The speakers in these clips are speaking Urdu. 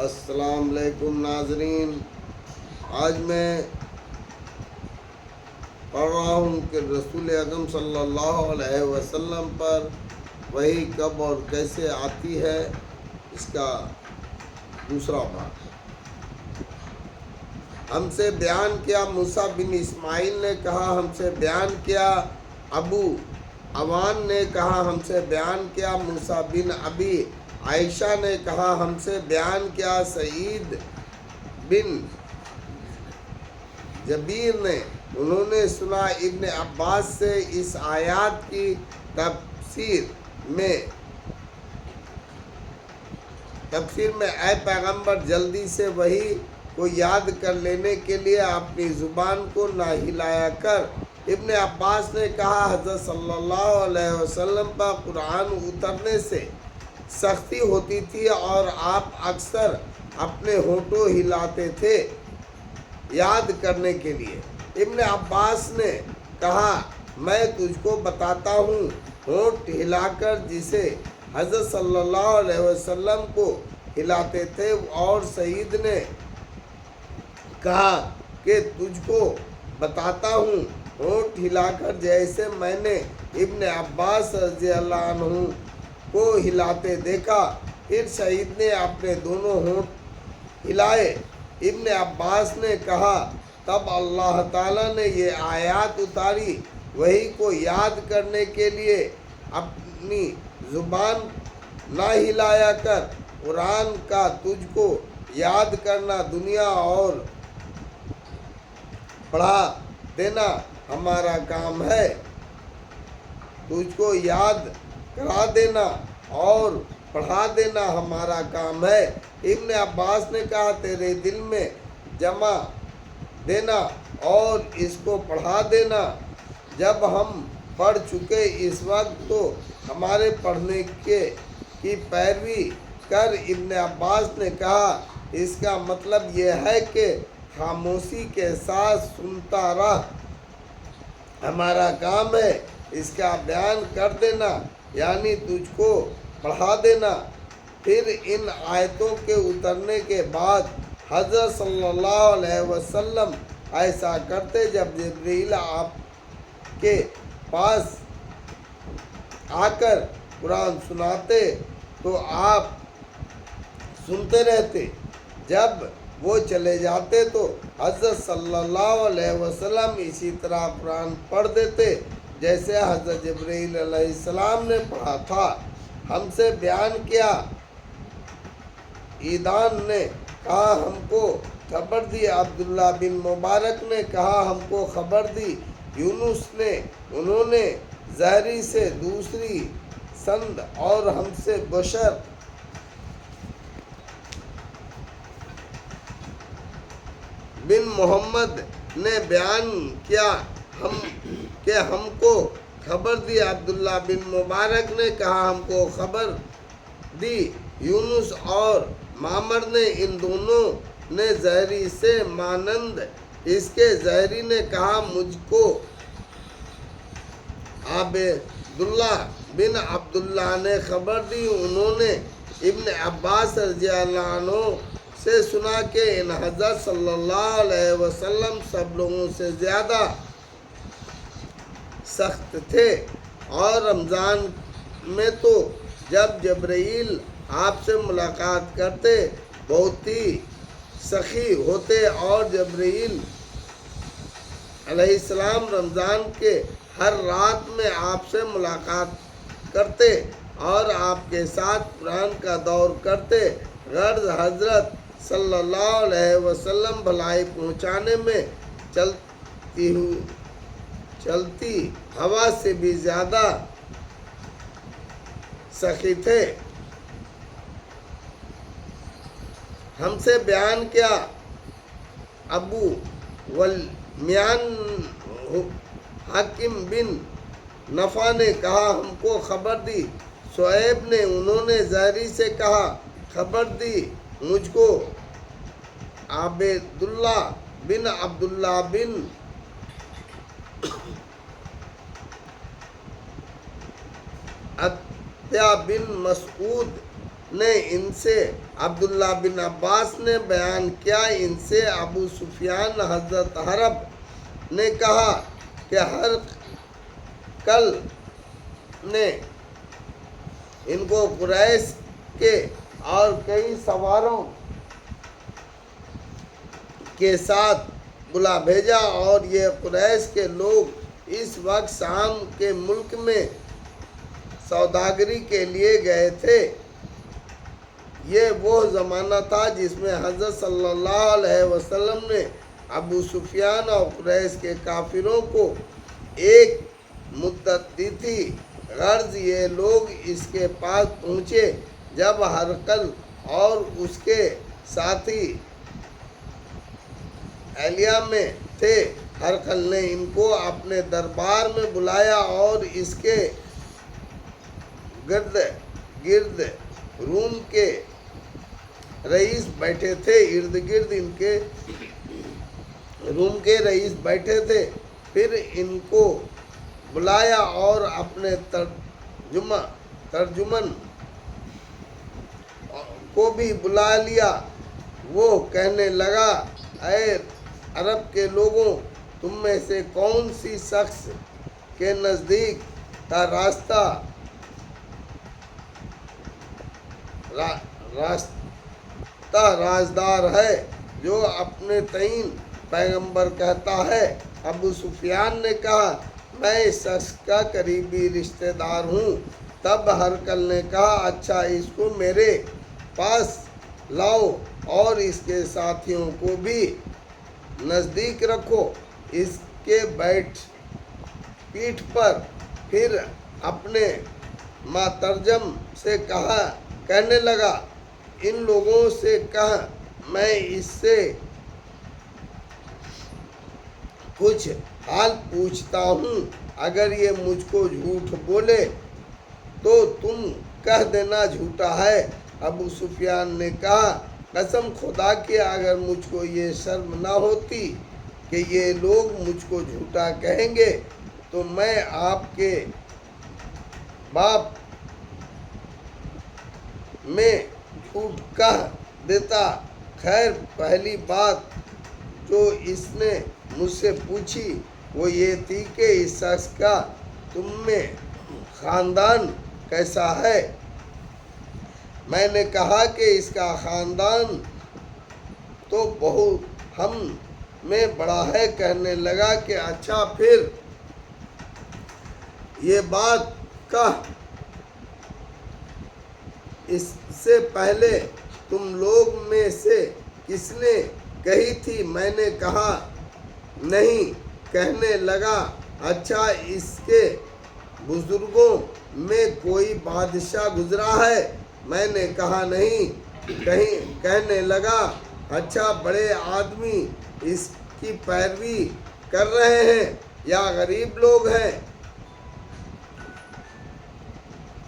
السلام علیکم ناظرین، آج میں پڑھ رہا ہوں کہ رسول اکرم صلی اللہ علیہ وسلم پر وحی کب اور کیسے آتی ہے، اس کا دوسرا باب۔ ہم سے بیان کیا موسیٰ بن اسماعیل نے کہا، ہم سے بیان کیا ابو عوان نے کہا، ہم سے بیان کیا موسیٰ بن ابی عائشہ نے کہا، ہم سے بیان کیا سعید بن جبیر نے، انہوں نے سنا ابن عباس سے اس آیات کی تفسیر میں اے پیغمبر جلدی سے وحی کو یاد کر لینے کے لیے اپنی زبان کو نہ ہلایا کر۔ ابن عباس نے کہا، حضرت صلی اللہ علیہ وسلم پر قرآن اترنے سے سختی ہوتی تھی اور آپ اکثر اپنے ہونٹوں ہلاتے تھے یاد کرنے کے لیے۔ ابن عباس نے کہا، میں تجھ کو بتاتا ہوں، ہونٹ ہلا کر جسے حضرت صلی اللہ علیہ وسلم کو ہلاتے تھے، اور سعید نے کہا کہ تجھ کو بتاتا ہوں، ہونٹ ہلا کر جیسے میں نے ابن عباس رضی اللہ عنہ کو ہلاتے دیکھا۔ پھر سعید نے اپنے دونوں ہونٹ ہلائے۔ ابن عباس نے کہا، تب اللہ تعالیٰ نے یہ آیات اتاری، وحی کو یاد کرنے کے لیے اپنی زبان نہ ہلایا کر، قرآن کا تجھ کو یاد کرنا دنیا اور پڑھا دینا ہمارا کام ہے۔ تجھ کو یاد کرا دینا اور پڑھا دینا ہمارا کام ہے۔ ابن عباس نے کہا، تیرے دل میں جمع دینا اور اس کو پڑھا دینا۔ جب ہم پڑھ چکے اس وقت تو ہمارے پڑھنے کی پیروی کر۔ ابن عباس نے کہا، اس کا مطلب یہ ہے کہ خاموشی کے ساتھ سنتا رہ ہمارا کام ہے، اس کا بیان کر دینا یعنی تجھ کو پڑھا دینا۔ پھر ان آیتوں کے اترنے کے بعد حضرت صلی اللہ علیہ وسلم ایسا کرتے، جب جبرائیل آپ کے پاس آ کر قرآن سناتے تو آپ سنتے رہتے، جب وہ چلے جاتے تو حضرت صلی اللہ علیہ وسلم اسی طرح قرآن پڑھ دیتے جیسے حضرت جبرائیل علیہ السلام نے پڑھا تھا۔ ہم سے بیان کیا عیدان نے کہا، ہم کو خبر دی عبداللہ بن مبارک نے کہا، ہم کو خبر دی یونس نے، انہوں نے زہری سے دوسری سند، اور ہم سے بشر بن محمد نے بیان کیا کہ ہم کو خبر دی عبداللہ بن مبارک نے کہا، ہم کو خبر دی یونس اور معمر نے، ان دونوں نے زہری سے مانند اس کے۔ زہری نے کہا، مجھ کو عبیداللہ بن عبداللہ نے خبر دی، انہوں نے ابن عباس رضی اللہ عنہ سے سنا کہ ان حضرت صلی اللہ علیہ وسلم سب لوگوں سے زیادہ سخت تھے، اور رمضان میں تو جب جبرائیل آپ سے ملاقات کرتے بہت ہی سخی ہوتے، اور جبرائیل علیہ السلام رمضان کے ہر رات میں آپ سے ملاقات کرتے اور آپ کے ساتھ قرآن کا دور کرتے۔ غرض حضرت صلی اللہ علیہ وسلم بھلائی پہنچانے میں چلتی ہوا سے بھی زیادہ سخی تھے۔ ہم سے بیان کیا ابو والمیان حاکم بن نفع نے کہا، ہم کو خبر دی شعیب نے، انہوں نے زہری سے کہا، خبر دی مجھ کو عبیداللہ بن عبداللہ بن عتیہ بن مسعود نے ان سے عبداللہ بن عباس نے بیان کیا، ان سے ابو سفیان حضرت حرب نے کہا کہ ہرقل نے ان کو قریش کے اور کئی سواروں کے ساتھ بلا بھیجا، اور یہ قریش کے لوگ اس وقت شام کے ملک میں سوداگری کے لیے گئے تھے۔ یہ وہ زمانہ تھا جس میں حضرت صلی اللہ علیہ وسلم نے ابو سفیان اور قریش کے کافروں کو ایک مدت دی تھی۔ غرض یہ لوگ اس کے پاس پہنچے جب ہرقل اور اس کے ساتھی اہلیہ میں تھے۔ ہرقل نے ان کو اپنے دربار میں بلایا اور اس کے گرد گرد روم کے رئیس بیٹھے تھے، ارد گرد ان کے روم کے رئیس بیٹھے تھے۔ پھر ان کو بلایا اور اپنے ترجمان کو بھی بلا لیا۔ وہ کہنے لگا، اے عرب کے لوگوں، تم میں سے کون سی شخص کے نزدیک کا راستہ رازدار ہے جو اپنے تعین پیغمبر کہتا ہے؟ ابو سفیان نے کہا، میں اس شخص کا قریبی رشتہ دار ہوں۔ تب ہرقل نے کہا، اچھا، اس کو میرے پاس لاؤ اور اس کے ساتھیوں کو بھی نزدیک رکھو۔ اس کے پیٹھ پر پھر اپنے ماترجم سے کہنے لگا، ان لوگوں سے کہہ، میں اس سے کچھ حال پوچھتا ہوں، اگر یہ مجھ کو جھوٹ بولے تو تم کہہ دینا جھوٹا ہے۔ ابو سفیان نے کہا، قسم خدا کی اگر مجھ کو یہ شرم نہ ہوتی کہ یہ لوگ مجھ کو جھوٹا کہیں گے تو میں آپ کے باپ میں جھوٹ کہہ دیتا۔ خیر، پہلی بات جو اس نے مجھ سے پوچھی وہ یہ تھی کہ اس شخص کا تم میں خاندان کیسا ہے؟ میں نے کہا کہ اس کا خاندان تو بہت ہم میں بڑا ہے۔ کہنے لگا کہ اچھا، پھر یہ بات کہہ، اس سے پہلے تم لوگ میں سے کس نے کہی تھی؟ میں نے کہا، نہیں۔ کہنے لگا، اچھا، اس کے بزرگوں میں کوئی بادشاہ گزرا ہے؟ میں نے کہا، نہیں۔ کہنے لگا، اچھا، بڑے آدمی اس کی پیروی کر رہے ہیں یا غریب لوگ ہیں؟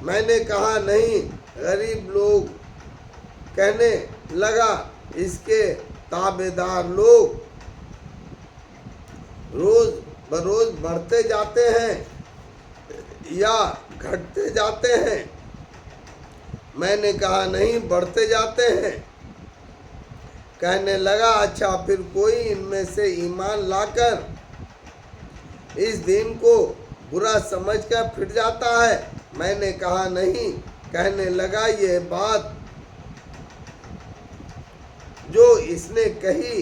میں نے کہا، نہیں، غریب لوگ۔ کہنے لگا، اس کے تابع دار لوگ روز بروز بڑھتے جاتے ہیں یا گھٹتے جاتے ہیں؟ میں نے کہا، نہیں، بڑھتے جاتے ہیں۔ کہنے لگا، اچھا، پھر کوئی ان میں سے ایمان لا کر اس دین کو برا سمجھ کر پھر جاتا ہے؟ میں نے کہا، نہیں۔ کہنے لگا، یہ بات جو اس نے کہی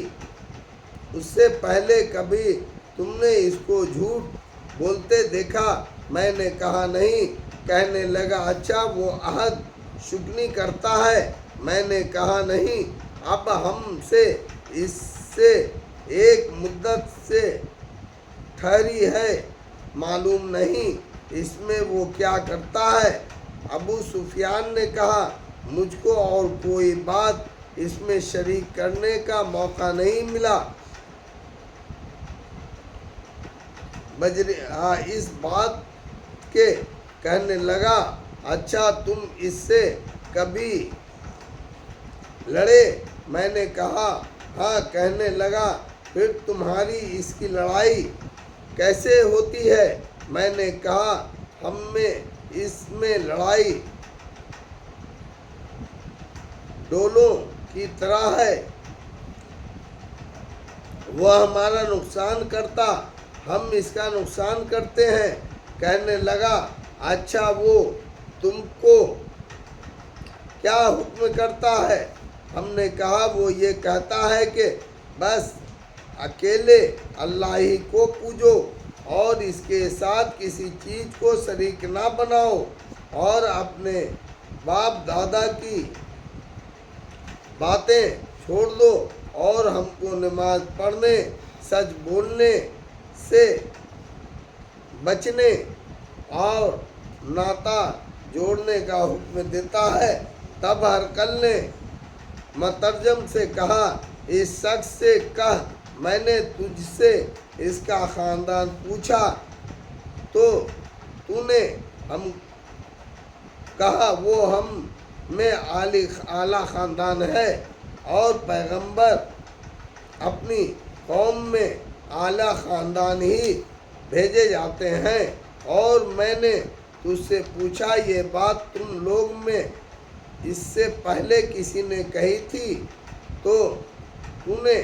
اس سے پہلے کبھی تم نے اس کو جھوٹ بولتے دیکھا؟ میں نے کہا، نہیں۔ کہنے لگا، اچھا، وہ عہد شکنی کرتا ہے؟ میں نے کہا، نہیں۔ اب ہم سے اس سے ایک مدت سے ٹھہری ہے، معلوم نہیں اس میں وہ کیا کرتا ہے۔ ابو سفیان نے کہا، مجھ کو اور کوئی بات اس میں شریک کرنے کا موقع نہیں ملا اس بات کے۔ کہنے لگا، اچھا، تم اس سے کبھی لڑے؟ میں نے کہا، ہاں۔ کہنے لگا، پھر تمہاری اس کی لڑائی کیسے ہوتی ہے؟ میں نے کہا، ہم میں اس میں لڑائی ڈولوں کی طرح ہے، وہ ہمارا نقصان کرتا، ہم اس کا نقصان کرتے ہیں۔ کہنے لگا اچھا وہ تم کو کیا حکم کرتا ہے؟ ہم نے کہا وہ یہ کہتا ہے کہ بس اکیلے اللہ ہی کو پوجو اور اس کے ساتھ کسی چیز کو شریک نہ بناؤ، اور اپنے باپ دادا کی باتیں چھوڑ دو اور ہم کو نماز پڑھنے، سچ بولنے سے بچنے اور ناتا جوڑنے کا حکم دیتا ہے۔ تب ہرقل نے مترجم سے کہا، اس شخص سے کہہ میں نے تجھ سے اس کا خاندان پوچھا تو نے ہم کہا وہ ہم میں اعلیٰ خاندان ہے، اور پیغمبر اپنی قوم میں اعلیٰ خاندان ہی بھیجے جاتے ہیں۔ اور میں نے تجھ سے پوچھا یہ بات تم لوگ میں اس سے پہلے کسی نے کہی تھی تو نے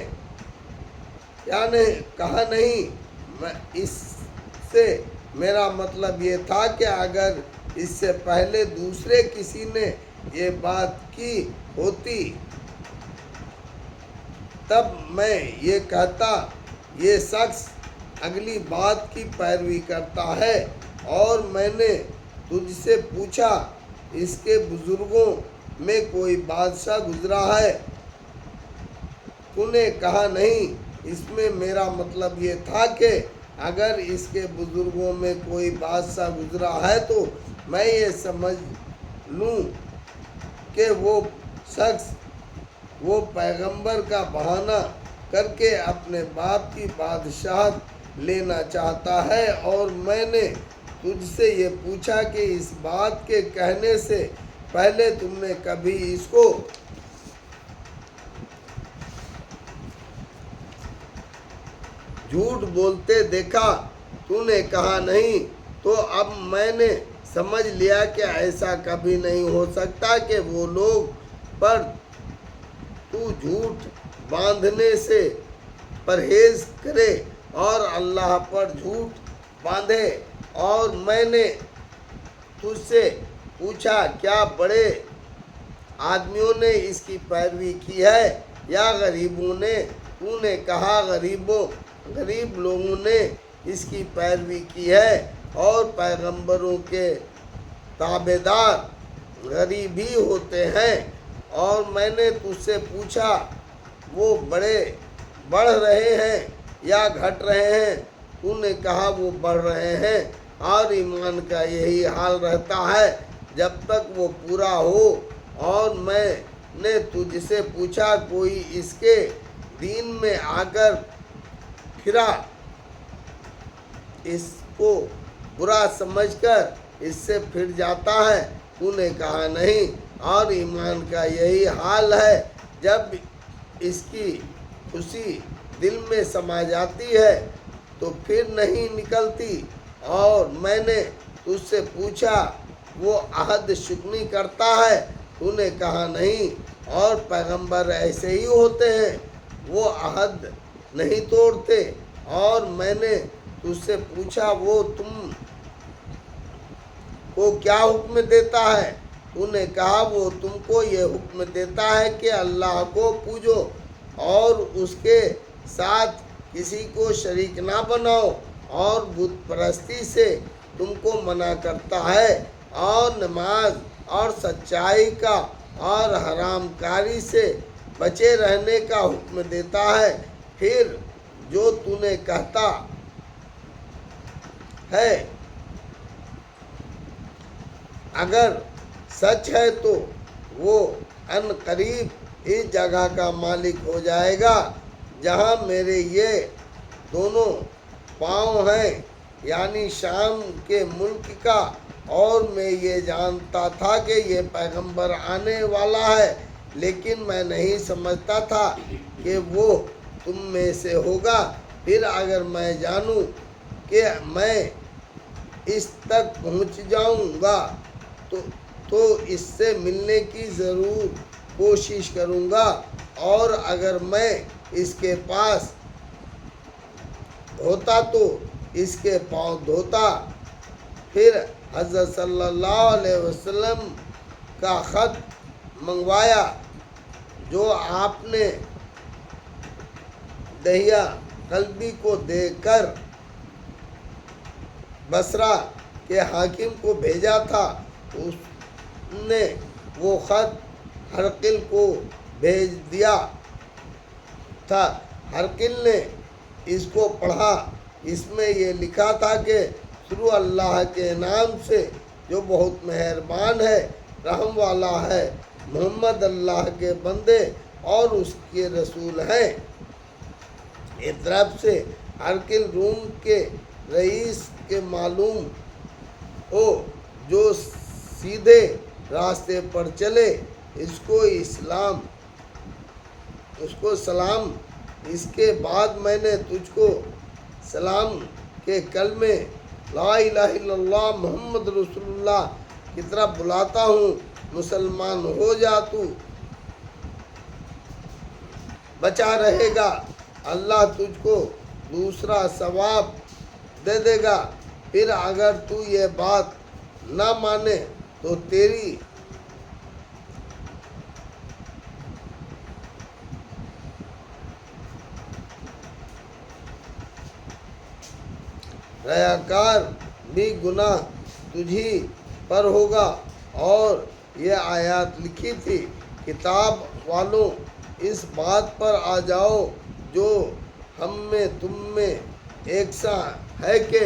کہا نہیں۔ اس سے میرا مطلب یہ تھا کہ اگر اس سے پہلے دوسرے کسی نے یہ بات کی ہوتی تب میں یہ کہتا یہ شخص اگلی بات کی پیروی کرتا ہے۔ اور میں نے تجھ سے پوچھا اس کے بزرگوں میں کوئی بادشاہ گزرا ہے؟ تو نے کہا نہیں۔ اس میں میرا مطلب یہ تھا کہ اگر اس کے بزرگوں میں کوئی بادشاہ گزرا ہے تو میں یہ سمجھ لوں کہ وہ شخص وہ پیغمبر کا بہانہ کر کے اپنے باپ کی بادشاہت لینا چاہتا ہے۔ اور میں نے تجھ سے یہ پوچھا کہ اس بات کے کہنے سے پہلے تم نے کبھی اس کو جھوٹ بولتے دیکھا؟ تو نے کہا نہیں۔ تو اب میں نے سمجھ لیا کہ ایسا کبھی نہیں ہو سکتا کہ وہ لوگ پر تو جھوٹ باندھنے سے پرہیز کرے اور اللہ پر جھوٹ باندھے۔ اور میں نے تجھ سے پوچھا کیا بڑے آدمیوں نے اس کی پیروی کی ہے یا غریبوں نے؟ تو نے کہا غریب لوگوں نے اس کی پیروی کی ہے، اور پیغمبروں کے تابعدار غریب ہی ہوتے ہیں۔ اور میں نے تجھ سے پوچھا وہ بڑھ رہے ہیں یا گھٹ رہے ہیں؟ تو نے کہا وہ بڑھ رہے ہیں، اور ایمان کا یہی حال رہتا ہے جب تک وہ پورا ہو۔ اور میں نے تجھ سے پوچھا کوئی اس کے دین میں آ کر پھرا اس کو برا سمجھ کر اس سے پھر جاتا ہے؟ تو نے کہا نہیں۔ اور ایمان کا یہی حال ہے جب اس کی خوشی دل میں سما جاتی ہے تو پھر نہیں نکلتی۔ اور میں نے تجھ سے پوچھا وہ عہد شکنی کرتا ہے؟ تو نے کہا نہیں۔ اور پیغمبر ایسے ہی ہوتے ہیں، وہ عہد نہیں توڑتے۔ اور میں نے تجھ سے پوچھا وہ تم کو کیا حکم دیتا ہے؟ تو نے کہا وہ تم کو یہ حکم دیتا ہے کہ اللہ کو پوجو اور اس کے ساتھ کسی کو شریک نہ بناؤ، اور بت پرستی سے تم کو منع کرتا ہے، اور نماز اور سچائی کا اور حرام کاری سے بچے رہنے کا حکم دیتا ہے۔ پھر جو تو نے کہتا ہے اگر سچ ہے تو وہ ان قریب اس جگہ کا مالک ہو جائے گا جہاں میرے یہ دونوں پاؤں ہیں، یعنی شام کے ملک کا۔ اور میں یہ جانتا تھا کہ یہ پیغمبر آنے والا ہے، لیکن میں نہیں سمجھتا تھا کہ وہ تم میں سے ہوگا۔ پھر اگر میں جانوں کہ میں اس تک پہنچ جاؤں گا تو اس سے ملنے کی ضرور کوشش کروں گا، اور اگر میں اس کے پاس ہوتا تو اس کے پاؤں دھوتا۔ پھر حضرت صلی اللہ علیہ وسلم کا خط منگوایا جو آپ نے دہیہ قلبی کو دے کر بصرہ کے حاکم کو بھیجا تھا۔ اس نے وہ خط ہرقل کو بھیج دیا تھا۔ ہرقل نے اس کو پڑھا۔ اس میں یہ لکھا تھا کہ شروع اللہ کے نام سے جو بہت مہربان ہے، رحم والا ہے۔ محمد اللہ کے بندے اور اس کے رسول ہیں۔ ایک طرف سے ہرقل روم کے رئیس کے معلوم ہو جو سیدھے راستے پر چلے، اس کو سلام۔ اس کے بعد میں نے تجھ کو سلام کے کلمے لا الہ الا اللہ محمد رسول اللہ کی طرف بلاتا ہوں، مسلمان ہو جا، تو بچا رہے گا، اللہ تجھ کو دوسرا ثواب دے دے گا۔ پھر اگر تو یہ بات نہ مانے تو تیری ریاکار بھی گناہ تجھی پر ہوگا۔ اور یہ آیات لکھی تھی، کتاب والوں اس بات پر آ جاؤ جو ہم میں تم میں یکساں ہے کہ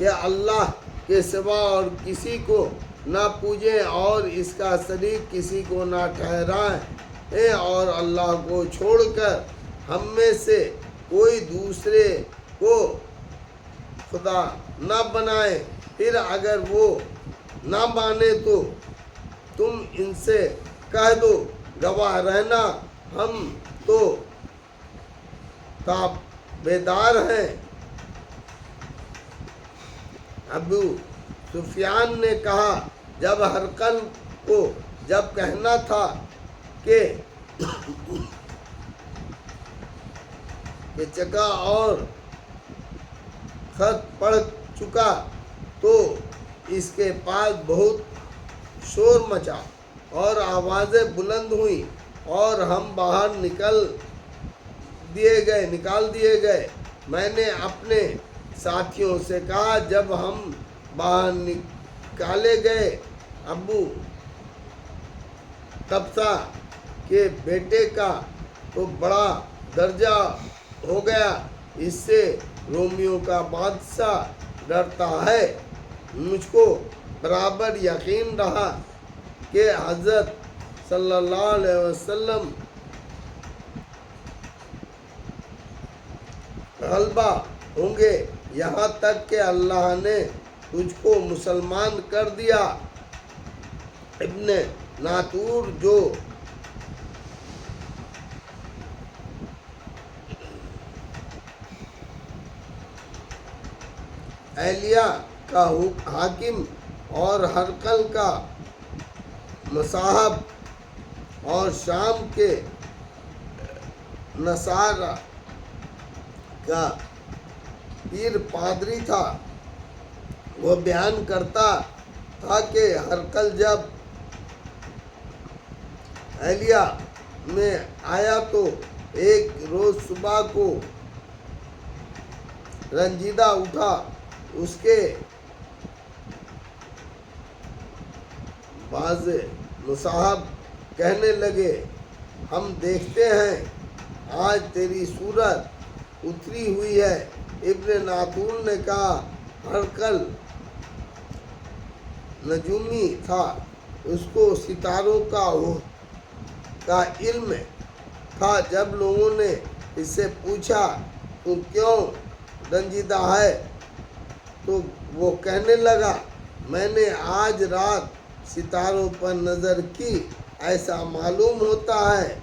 اللہ کے سوا اور کسی کو نہ پوجیں اور اس کا شریک کسی کو نہ ٹھہرائیں، اور اللہ کو چھوڑ کر ہم میں سے کوئی دوسرے کو خدا نہ بنائے۔ پھر اگر وہ نہ مانے تو تم ان سے کہہ دو، گواہ رہنا ہم تو تابعدار ہیں۔ ابو سفیان نے کہا، جب ہرقل کو جب کہنا تھا کہ چکا اور خط پڑھ چکا تو اس کے پاس بہت شور مچا اور آوازیں بلند ہوئیں اور ہم باہر نکال دیے گئے۔ میں نے اپنے ساتھیوں سے کہا، جب ہم باہر نکالے گئے، ابو قبصہ کے بیٹے کا تو بڑا درجہ ہو گیا، اس سے رومیوں کا بادشاہ ڈرتا ہے۔ مجھ کو برابر یقین رہا کہ حضرت صلی اللہ علیہ وسلم غلبہ ہوں گے، یہاں تک کہ اللہ نے تجھ کو مسلمان کر دیا۔ ابن ناطور جو اہلیہ کا حاکم اور ہرقل کا مصاحب اور شام کے نصارہ کا پیر پادری تھا، وہ بیان کرتا تھا کہ ہرقل جب اہلیہ میں آیا تو ایک روز صبح کو رنجیدہ اٹھا۔ اس کے بعض مصاحب کہنے لگے، ہم دیکھتے ہیں آج تیری صورت اتری ہوئی ہے۔ ابن ناطور نے کہا، ہرقل نجومی تھا، اس کو ستاروں کا علم تھا۔ جب لوگوں نے اس سے پوچھا تو کیوں رنجیدہ ہے تو وہ کہنے لگا، میں نے آج رات ستاروں پر نظر کی، ایسا معلوم ہوتا ہے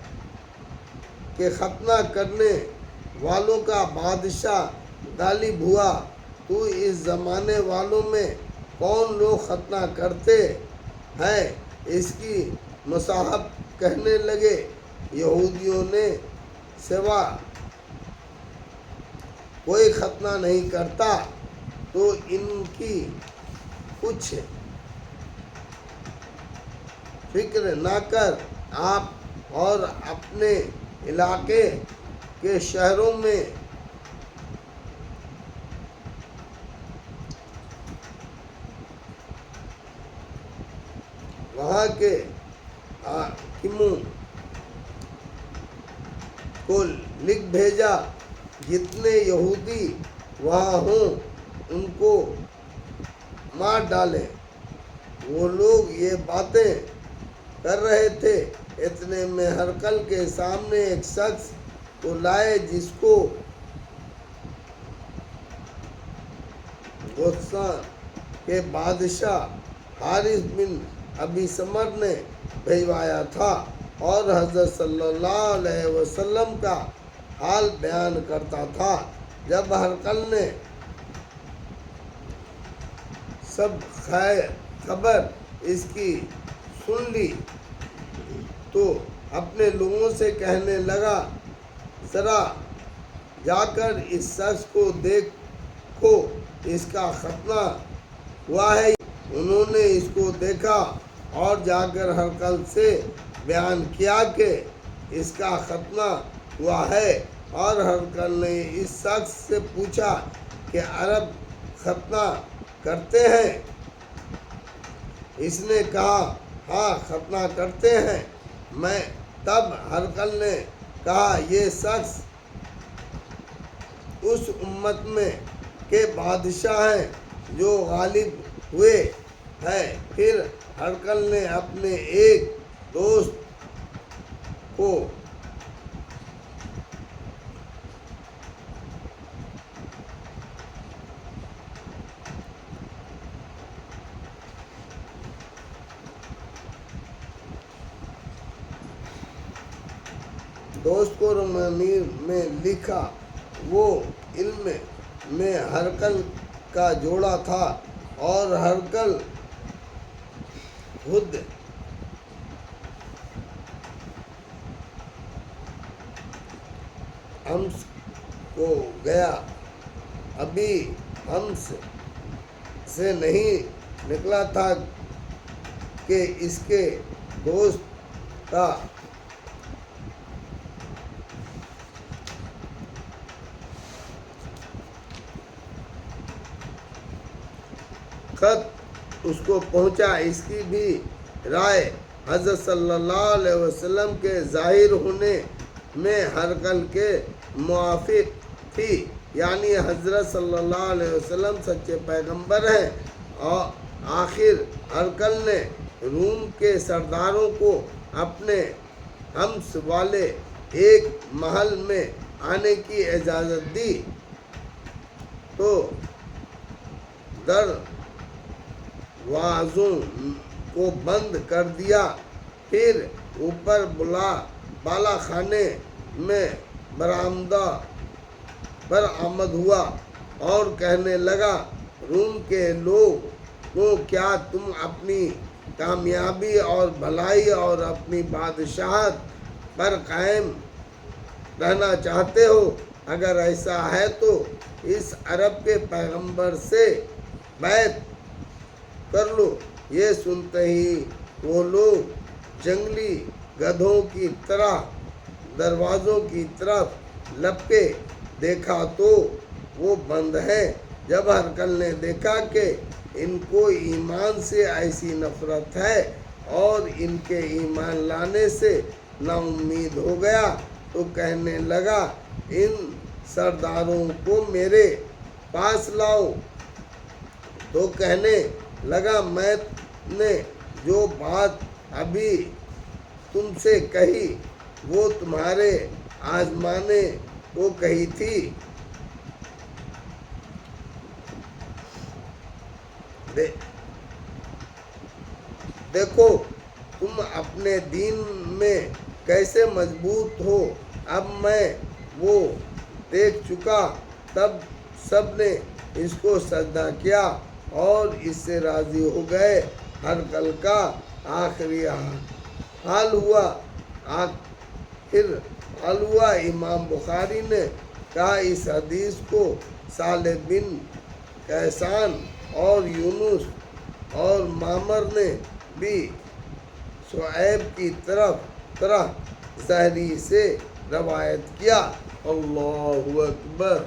کہ ختنہ کرنے والوں کا بادشاہ غالب ہوا۔ تو اس زمانے والوں میں کون لوگ ختنہ کرتے ہیں اس کی مصاحب کہنے لگے، یہودیوں نے سوا کوئی ختنہ نہیں کرتا، تو ان کی کچھ فکر نہ کر آپ اور اپنے علاقے کے شہروں میں وہاں کے حاکموں کو لکھ بھیجا، جتنے یہودی وہاں ہوں ان کو مار ڈالیں۔ وہ لوگ یہ باتیں کر رہے تھے، اتنے میں ہرقل کے سامنے ایک شخص کو لائے جس کو غسان کے بادشاہ حارث بن ابی سمر نے بھیجوایا تھا، اور حضرت صلی اللہ علیہ وسلم کا حال بیان کرتا تھا۔ جب ہرقل نے سب خبر اس کی سن لی تو اپنے لوگوں سے کہنے لگا، ذرا جا کر اس شخص کو دیکھو، اس کا ختنہ ہوا ہے۔ انہوں نے اس کو دیکھا اور جا کر ہرقل سے بیان کیا کہ اس کا ختنہ ہوا ہے، اور ہرقل نے اس شخص سے پوچھا کہ عرب ختنہ کرتے ہیں؟ اس نے کہا، ہاں ختنہ کرتے ہیں۔ تب ہرقل نے کہا، یہ شخص اس امت میں کے بادشاہ ہیں جو غالب ہوئے ہیں۔ پھر ہرقل نے اپنے ایک دوست کو رومانی میں لکھا۔ وہ علم میں ہرقل کا جوڑا تھا، اور ہرقل خود حمص کو گیا، ابھی حمص سے نہیں نکلا تھا کہ اس کے دوست کا خط اس کو پہنچا۔ اس کی بھی رائے حضرت صلی اللہ علیہ وسلم کے ظاہر ہونے میں ہرقل کے موافق تھی، یعنی حضرت صلی اللہ علیہ وسلم سچے پیغمبر ہیں۔ اور آخر ہرقل نے روم کے سرداروں کو اپنے حمص والے ایک محل میں آنے کی اجازت دی، تو دروازوں کو بند کر دیا۔ پھر اوپر بالا خانے میں برآمدہ پر آمد ہوا اور کہنے لگا، روم کے لوگوں، کیا تم اپنی کامیابی اور بھلائی اور اپنی بادشاہت پر قائم رہنا چاہتے ہو؟ اگر ایسا ہے تو اس عرب کے پیغمبر سے بیعت کر لو۔ یہ سنتے ہی وہ لوگ جنگلی گدھوں کی طرح دروازوں کی طرف لپکے، دیکھا تو وہ بند ہیں۔ جب ہرقل نے دیکھا کہ ان کو ایمان سے ایسی نفرت ہے اور ان کے ایمان لانے سے نا امید ہو گیا، تو کہنے لگا، ان سرداروں کو میرے پاس لاؤ۔ تو کہنے لگا، میں نے جو بات ابھی تم سے کہی وہ تمہارے آزمانے کو کہی تھی۔ دیکھو تم اپنے دین میں کیسے مضبوط ہو۔ اب میں وہ دیکھ چکا۔ تب سب نے اس کو سجدہ کیا اور اس سے راضی ہو گئے۔ ہرقل کا آخری حال ہوا امام بخاری نے کہا اس حدیث کو صالح بن کیسان اور یونس اور معمر نے بھی شعیب کی طرح زہری سے روایت کیا۔ اللہ اکبر۔